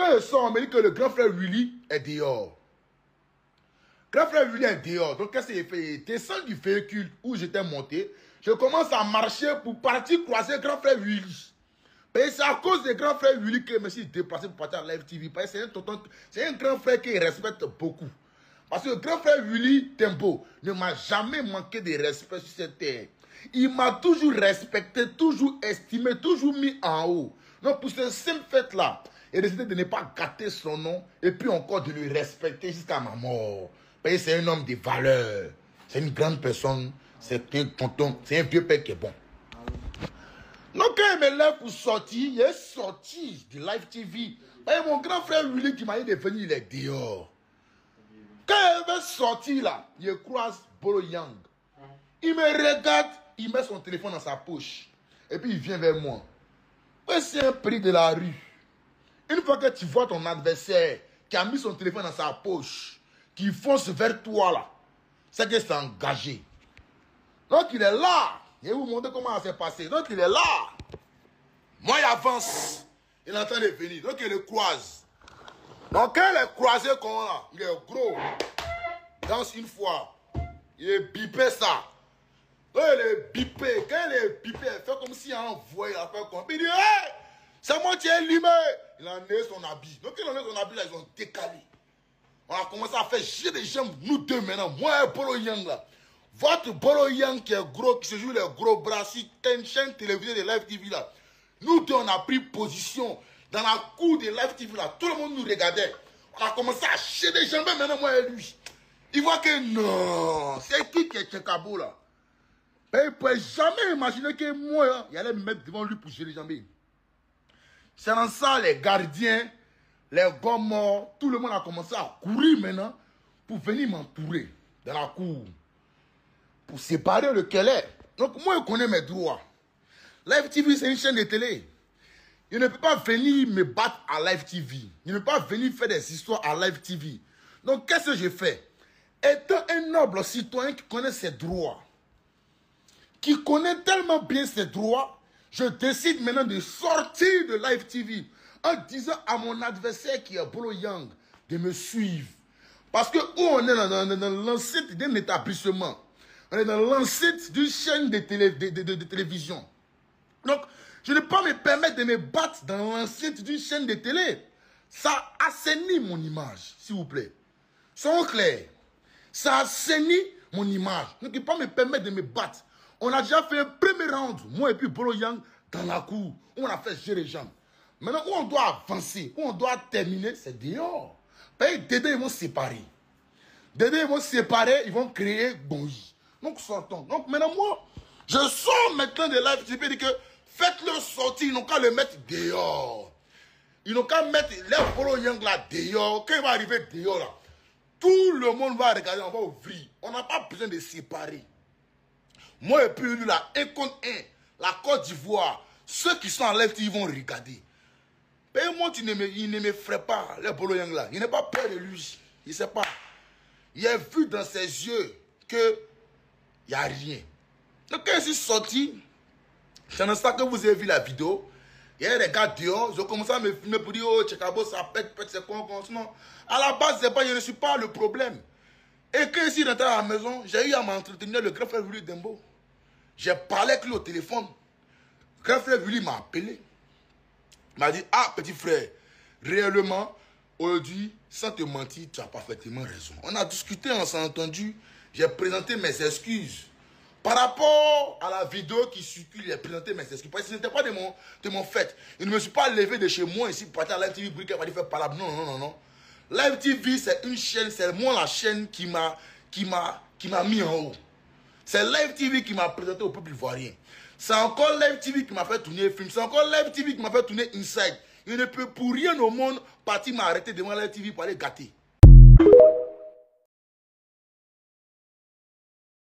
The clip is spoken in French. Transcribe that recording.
quand je sors, on me dit que le grand frère Willy est dehors. Grand frère Willy est dehors. Donc, qu'est-ce qu'il fait? Il descend du véhicule où j'étais monté. Je commence à marcher pour partir croiser grand frère Willy. Et c'est à cause de grand frère Willy que je me suis déplacé pour partir à Live TV. Parce que c'est un grand frère qui respecte beaucoup. Parce que le grand frère Willy Tembo ne m'a jamais manqué de respect sur cette terre. Il m'a toujours respecté, toujours estimé, toujours mis en haut. Donc pour ce simple fait-là, il a décidé de ne pas gâter son nom et puis encore de le respecter jusqu'à ma mort. Parce que c'est un homme de valeur. C'est une grande personne. C'est un tonton. C'est un vieux père qui est bon. Donc quand il me lève pour sortir, il est sorti du Live TV. Et mon grand frère Willy qui m'a dit de venir, il est dehors. Quand il va sortir là, il croise Bolo Yang. Il me regarde, il met son téléphone dans sa poche. Et puis il vient vers moi. C'est un prix de la rue. Une fois que tu vois ton adversaire qui a mis son téléphone dans sa poche, qui fonce vers toi là, c'est qu'il s'est engagé. Donc il est là. Je vais vous montrer comment ça s'est passé. Donc il est là. Moi il avance. Il est en train de venir. Donc il le croise. Donc quand il est croisé comme là, il est gros. Danse une fois. Il est bipé ça. Donc il est bipé. Quand il est bipé, il fait comme s'il a envoyé la faire comme. Il dit hey! C'est moi qui ai limé. Il a enlevé son habit. Donc il a enlevé son habit là, ils ont décalé. On a commencé à faire chier des jambes, nous deux maintenant. Moi et Bolo Yang là. Votre Bolo Yang qui est gros, qui se joue les gros bras sur une chaîne télévisée de Live TV là. Nous deux, on a pris position dans la cour de Live TV là. Tout le monde nous regardait. On a commencé à chier des jambes maintenant, moi et lui. Il voit que non, c'est qui est Tchekabo là. Et il ne pouvait jamais imaginer que moi, il allait me mettre devant lui pour chier les jambes. C'est dans ça, les gardiens, les gars morts, tout le monde a commencé à courir maintenant pour venir m'entourer dans la cour. Pour séparer lequel est. Donc moi je connais mes droits. Live TV c'est une chaîne de télé. Il ne peut pas venir me battre à Live TV. Il ne peut pas venir faire des histoires à Live TV. Donc qu'est-ce que je fais? Étant un noble citoyen qui connaît ses droits, qui connaît tellement bien ses droits, je décide maintenant de sortir de Live TV en disant à mon adversaire qui est Bolo Yang de me suivre. Parce que où on est dans l'enceinte d'un établissement, on est dans l'enceinte d'une chaîne de télévision. Donc, je ne peux pas me permettre de me battre dans l'enceinte d'une chaîne de télé. Ça assainit mon image, s'il vous plaît. Soyons clairs. Ça assainit mon image. Je ne peux pas me permettre de me battre. On a déjà fait un premier round, moi et puis Bolo Yang, dans la cour, où on a fait gérer les jambes. Maintenant, où on doit avancer, où on doit terminer, c'est dehors. Dédé, ils vont se séparer. Dédé, ils vont se séparer, ils vont créer Bonji. Donc, sortons. Donc, maintenant, moi, je sors maintenant de Live TV et dis que faites-le sortir, ils n'ont qu'à le mettre dehors. Ils n'ont qu'à mettre les Bolo Yang là dehors. Quand il va arriver dehors là, tout le monde va regarder, on va ouvrir. On n'a pas besoin de séparer. Moi et puis lui là, un contre un, la Côte d'Ivoire, ceux qui sont en Live TV vont regarder. Mais moi, il ne me ferait pas, les Bolo Yang là. Il n'est pas peur de lui. Il ne sait pas. Il a vu dans ses yeux que il n'y a rien. Donc quand je suis sorti, c'est dans ça que vous avez vu la vidéo. Il y a des gars dehors, ils ont commencé à me filmer pour dire oh Tchekabo ça pète, c'est quoi. Sinon, à la base, je ne suis pas le problème. Et quand je suis rentré à la maison, j'ai eu à m'entretenir le grand frère Willy Dembo. J'ai parlé avec lui au téléphone. Le grand frère Willy m'a appelé. Il m'a dit ah petit frère, réellement, aujourd'hui, sans te mentir, tu as parfaitement raison. On a discuté, on s'est entendu. J'ai présenté mes excuses. Par rapport à la vidéo qui circule, j'ai présenté mes excuses. Parce que ce n'était pas de mon fait. Je ne me suis pas levé de chez moi ici pour partir à Live TV pour dire faire parler. Non. Live TV, c'est une chaîne, c'est moi la chaîne qui m'a mis en haut. C'est Live TV qui m'a présenté au peuple ivoirien. C'est encore Live TV qui m'a fait tourner le film. C'est encore Live TV qui m'a fait tourner Inside. Il ne peut pour rien au monde partir m'arrêter devant Live TV pour aller gâter.